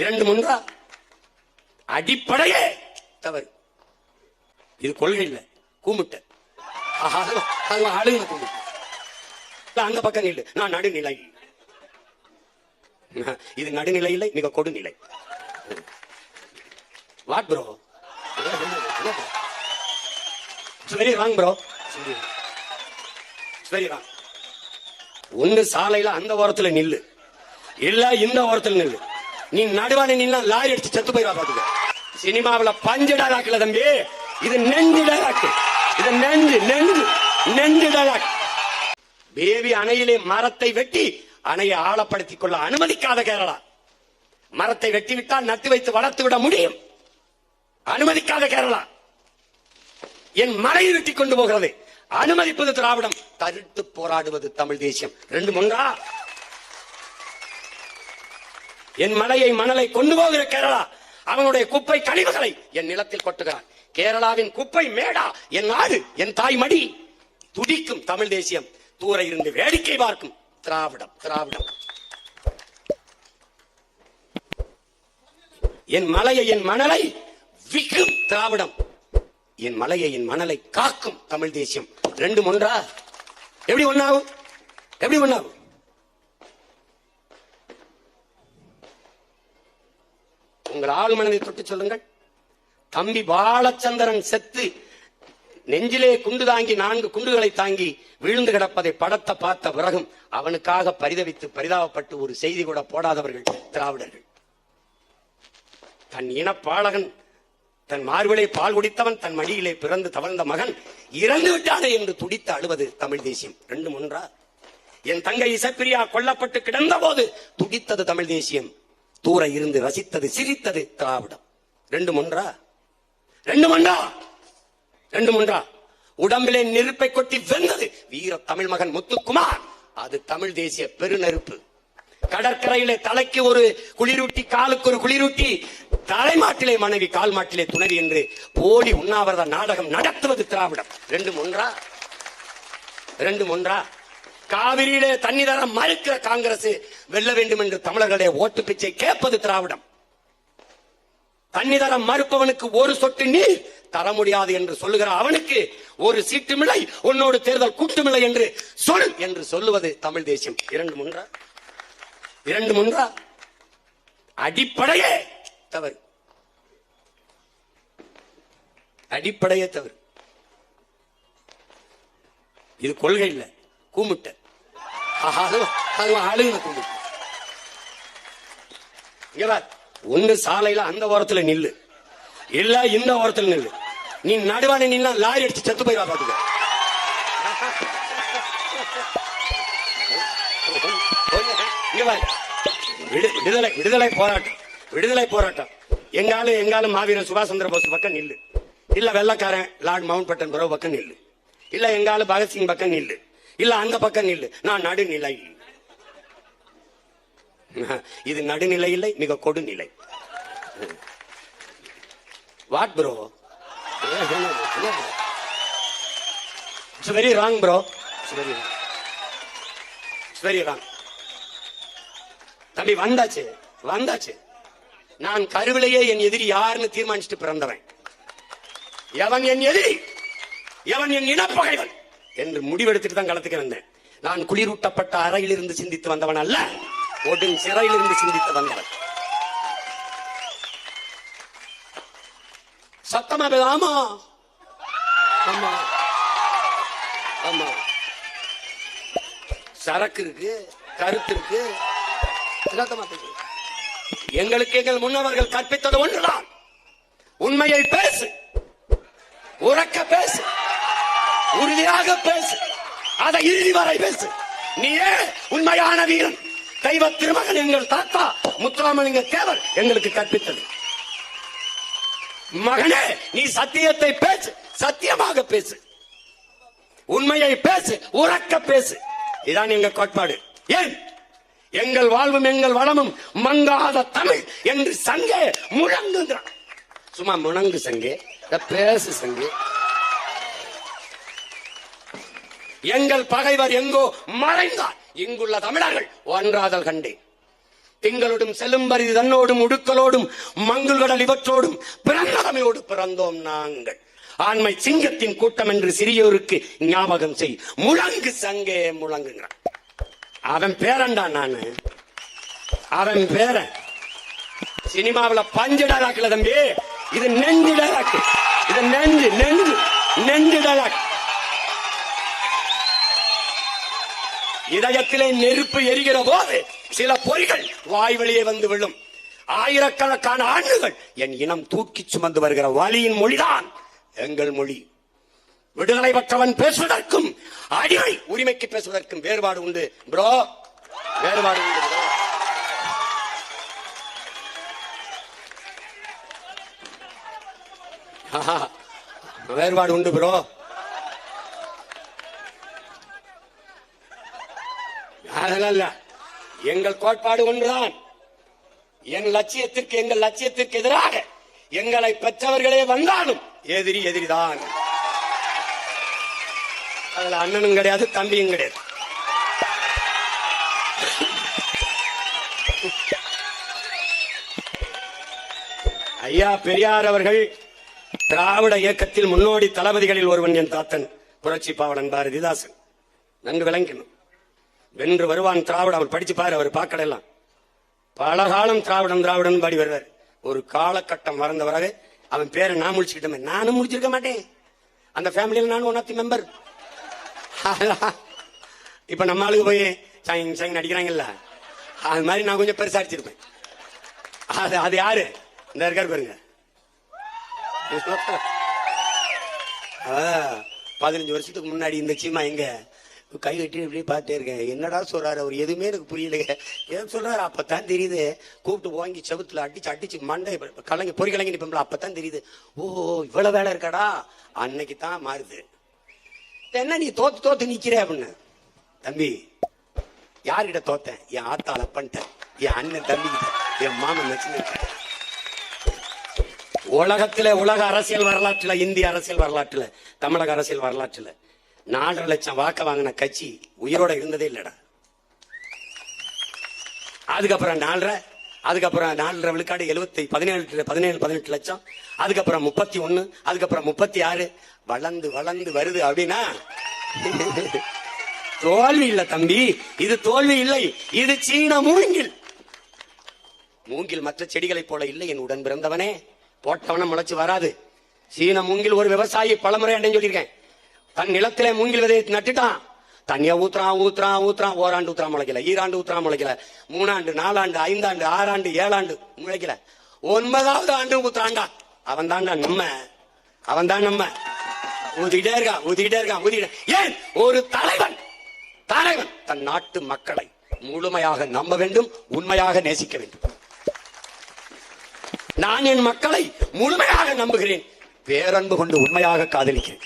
இரண்டு முன்றா அடிப்படையே தவறு. இது கொள்கை இல்ல, கூமுட்ட அழுகு கூமுட்ட. அந்த பக்கம் நில்லு, நான் நடுநிலை. இது நடுநிலை இல்லை, மிக கொடுநிலை. What bro? Very wrong bro, very wrong. ஒன்னு சாலையில அந்த ஓரத்துல நில்லு, இல்ல இந்த ஓரத்துல நில்லு. நீ நடுவான நின்னா லாரி அடிச்சு செத்து போயிடா பாத்துக்க. சினிமாவில் பஞ்சு டைலாக்ல தம்பி, இது நெஞ்சு டைலாக். இது நெஞ்சு நெஞ்சு நெஞ்சு டைலாக். பேபி அணையிலே மரத்தை வெட்டி அணையை ஆழப்படுத்திக் கொள்ள அனுமதிக்காத கேரளா. மரத்தை வெட்டி விட்டால் நட்டு வைத்து வளர்த்து விட முடியும், அனுமதிக்காத கேரளா. என் மலையை வெட்டி கொண்டு போகிறது, அனுமதிப்பது திராவிடம், தடுத்து போராடுவது தமிழ் தேசியம். ரெண்டு முன்றா. என் மலையை மணலை கொண்டு போகிற கேரளா அவனுடைய குப்பை கழிவுகளை என் நிலத்தில் கொட்டுகிறான். கேரளாவின் குப்பை மேடா என் நாடு, என் தாய் மடி. துடிக்கும் தமிழ் தேசியம், தூர இருந்து வேடிக்கை பார்க்கும் திராவிடம். திராவிடம் என் மலையை என் மணலை விற்கும் திராவிடம், என் மலையை என் மணலை காக்கும் தமிழ் தேசியம். ரெண்டு ஒன்றா? எப்படி ஒண்ணாகும்? எப்படி ஒண்ணாகும்? உங்கள் ஆள் மனதை தொட்டு சொல்லுங்கள். தம்பி பாலச்சந்திரன் செத்து நெஞ்சிலே குண்டு தாங்கி 4 குண்டுகளை தாங்கி விழுந்து கிடப்பதை படத்தை பார்த்த பிறகும் அவனுக்காக பரிதவித்து பரிதாபப்பட்டு ஒரு செய்தி கூட போடாதவர்கள் திராவிடர்கள். தன் இனப்பாளகன், தன் மார்பிலே பால் குடித்தவன், தன் மடியிலே பிறந்து தவழ்ந்த மகன் இறந்து விட்டானே என்று துடித்து அழுவது தமிழ் தேசியம். ரெண்டு ஒன்றா? என் தங்கை இசப்பிரியா கொல்லப்பட்டு கிடந்த போது துடித்தது தமிழ் தேசியம், தூர இருந்து ரசித்தது சிரித்தது திராவிடம். ரெண்டு ஒன்றா? ரெண்டு ஒன்றா? ரெண்டு ஒன்றா? உடம்பிலே நெருப்பை கொட்டி வெந்தது வீர தமிழ் மகன் முத்துக்குமார், அது தமிழ் தேசிய பெருநெருப்பு. கடற்கரையிலே தலைக்கு ஒரு குளிரூட்டி, காலுக்கு ஒரு குளிரூட்டி, தலைமாட்டிலே மனைவி, கால் மாட்டிலே துணைவி என்று போலி உண்ணாவிரத நாடகம் நடத்துவது திராவிடம். ரெண்டு ஒன்றா? ரெண்டு ஒன்றா? காவிரியிலே தண்ணி தர மறுக்கிற காங்கிரஸ் வெல்ல வேண்டும் என்று தமிழர்களுடைய ஓட்டு பிச்சை கேட்பது திராவிடம். தண்ணி தர மறுப்பவனுக்கு ஒரு சொட்டு நீர் தர முடியாது என்று சொல்லுகிற அவனுக்கு ஒரு சீட்டுமில்லை, உன்னோடு தேர்தல் கூட்டுமில்லை என்று சொல் என்று சொல்லுவது தமிழ் தேசியம். இரண்டு ஒன்றா? இரண்டு ஒன்றா? அடிப்படையே தவறு, அடிப்படையே தவறு. இது கொள்கை இல்ல, கூமுட்ட அழுகு கூமுட்ட. ஒன்னு சாலையில அந்த ஓரத்துல நில்லு, இல்ல இந்த ஓரத்துல நில்லு. நீ நடுவான நின்னா லாரி அடிச்சு செத்து போயிடா பாத்துக்க. விடுதலை விடுதலை போராட்டம், விடுதலை போராட்டம். எங்காலும் மாவீரன் சுபாஷ் சந்திர போஸ் பக்கம் நில்லு, இல்ல வெள்ளக்காரன் லார்ட் மவுண்ட் பேட்டன் பரோ பக்கம் நில்லு, இல்ல எங்காலும் பகத்சிங் பக்கம் நில்லு, இல்ல அந்த பக்கம் நில்லு. நான் நடுநிலை. இது நடுநிலை இல்லை, மிக கொடுநிலை. What bro? Very wrong bro, very wrong. தம்பி வந்தாச்சு வந்தாச்சு. நான் கருவிலேயே என் எதிரி யாருன்னு தீர்மானிச்சுட்டு பிறந்தவன். எவன் என் எதிரி, எவன் என் இனப்பகைவன் என்று முடிவெடுத்துட்டு தான் களத்துக்கு வந்தேன். நான் குளிரூட்டப்பட்ட அறையில் இருந்து சிந்தித்து வந்தவன் அல்ல, ஒடும் சிறையில் இருந்து சிந்தித்து வந்தவன். சத்தமா ஆமா ஆமா ஆமா. சரக்கு இருக்கு, கருத்து இருக்கு. எங்களுக்கு எங்கள் முன்னவர்கள் கற்பித்தது ஒன்றுதான், உண்மையை பேசு, உறக்க பேசு, உறுதியாக பேசு, அதை இறுதி வரை பேசு. நீயே உண்மையான வீரன். தெய்வ திருமகன் எங்கள் தாத்தா முத்துராமலிங்க தேவர் எங்களுக்கு கற்பித்தது. மகனே, நீ சத்தியத்தை பேசு, சத்தியமாக பேசு, உண்மையை பேசு, உறக்க பேசு. இதான் எங்க கோட்பாடு. ஏன் எங்கள் வாழ்வும் எங்கள் வளமும் மங்காத தமிழ் என்று சங்கே முழங்குகிறான். சும்மா முழங்கு சங்கே, பேசு சங்கே. எங்கள் பகைவர் எங்கோ மறைந்தார், இங்குள்ள தமிழர்கள் ஒன்றாதல் கண்டேன். திங்களோடும் செல்லும்பரிது தன்னோடும் உடுக்களோடும் மங்குள் கடல் இவற்றோடும் பிறந்தமையோடு பிறந்தோம் நாங்கள். ஆண்மை சிங்கத்தின் கூட்டம் என்று சிறியோருக்கு ஞாபகம் செய். முழங்கு சங்கே முழங்குங்கிறான். அவன் பேரண்டா நானு, அவன் பேரன். சினிமாவில் பஞ்சு டலாக்குல தம்பி, இது நெஞ்சு டலாக்கு. இது நெஞ்சு நெஞ்சு நெஞ்சு டலாக்கு. இதயத்திலே நெருப்பு எரிகிற போது சில பொறிகள் வாய் வெளியே வந்து விழும். ஆயிரக்கணக்கான ஆண்டுகள் என் இனம் தூக்கி சுமந்து வருகிற வலியின் மொழிதான் எங்கள் மொழி. விடுதலை பெற்றவன் பேசுவதற்கும் அடிமை உரிமைக்கு பேசுவதற்கும் வேறுபாடு உண்டு ப்ரோ, வேறுபாடு உண்டு ப்ரோ. வேறுபாடு உண்டு ப்ரோ. அதனால எங்கள் கோட்பாடு ஒன்றுதான். எங்கள் லட்சியத்திற்கு எதிராக எங்களை பெற்றவர்களே வந்தாலும் எதிரி எதிரிதான். அதுல அண்ணனும் கிடையாது, தம்பியும் கிடையாது. ஐயா பெரியார் அவர்கள் திராவிட இயக்கத்தில் முன்னோடி தளபதிகளில் ஒருவன். என் தாத்தன் புரட்சி பாவலன் பாரதிதாசன். நன்கு விளங்கணும். வென்று வருவான் திராவிடம். அவர் படிச்சு பாரு, அவர் பார்க்கலாம். பல காலம் திராவிடம் திராவிடம் பாடி வருவார். ஒரு காலகட்டம் மறந்தவராக அவன் பேரை நான் முடிச்சுக்கிட்டமே. நானும் முடிச்சிருக்க மாட்டேன். அந்த ஃபேமிலியில் நானும் ஒன் ஆஃப் தி மெம்பர். இப்ப நம்ம ஆளுக்கு போய் சைன் சைன் அடிக்கிறாங்கல்ல, அது மாதிரி நான் கொஞ்சம் பெருசா அடிச்சிருப்பேன். அது யாரு இந்த இருக்காரு பாருங்க. 15 வருஷத்துக்கு முன்னாடி இந்த சீமா எங்க கை கட்டி இப்படி பார்த்துட்டே இருக்கேன். என்னடா சொல்றாரு அவர், எதுவுமே எனக்கு புரியலையே. ஏன் சொல்றாரு அப்பதான் தெரியுது. கூப்பிட்டு வாங்கி செவுத்துல அடிச்சு மண்டை கலங்கி பொறி கலங்கி நிப்போம்ல, அப்பதான் தெரியுது. ஓ இவ்வளவு வேலை இருக்காடா. அன்னைக்கு தான் மாறுது. என்ன நீ தோத்து நிக்கிற அப்படின்னு. தம்பி யார்கிட்ட தோத்தேன்? என் ஆத்தால பண்ணிட்டேன், என் அண்ணன் தம்பிக்கிட்ட, என் மாமன் நச்சு. உலக அரசியல் வரலாற்றுல, இந்திய அரசியல் வரலாற்றுல, தமிழக அரசியல் வரலாற்றுல 4.5 லட்சம் வாக்க வாங்கின கட்சி உயிரோட இருந்ததே இல்லடா. அதுக்கப்புறம் 4.5 விழுக்காடு 17 லட்சம், அதுக்கப்புறம் 31, அதுக்கப்புறம் 36, வளர்ந்து வருது. அப்படின்னா தோல்வி இல்ல தம்பி, இது தோல்வி இல்லை, இது சீன மூங்கில். மற்ற செடிகளை போல இல்லை என் உடன் பிறந்தவனே. போட்டவன முளைச்சு வராது. சீன மூங்கில் ஒரு விவசாயி பலமுறை அடைஞ்சு சொல்லியிருக்கேன். தன் நிலத்திலே மூங்கில் விதையை நட்டுட்டான். தண்ணிய ஊத்துறான். ஓராண்டு ஊத்துறான் முளைக்கல, ஈராண்டு ஊத்துறான் முளைக்கல, 3 ஆண்டு 4 ஆண்டு 5 ஆண்டு 6 ஆண்டு 7 ஆண்டு முளைக்கல, 9வது ஆண்டு ஊத்துறான்டா. அவன் தான் நம்ம. ஊதிக்கிட்டே இருக்கான். ஏன் ஒரு தலைவன் தன் நாட்டு மக்களை முழுமையாக நம்ப வேண்டும், உண்மையாக நேசிக்க வேண்டும். நான் என் மக்களை முழுமையாக நம்புகிறேன், பேரன்பு கொண்டு உண்மையாக காதலிக்கிறேன்.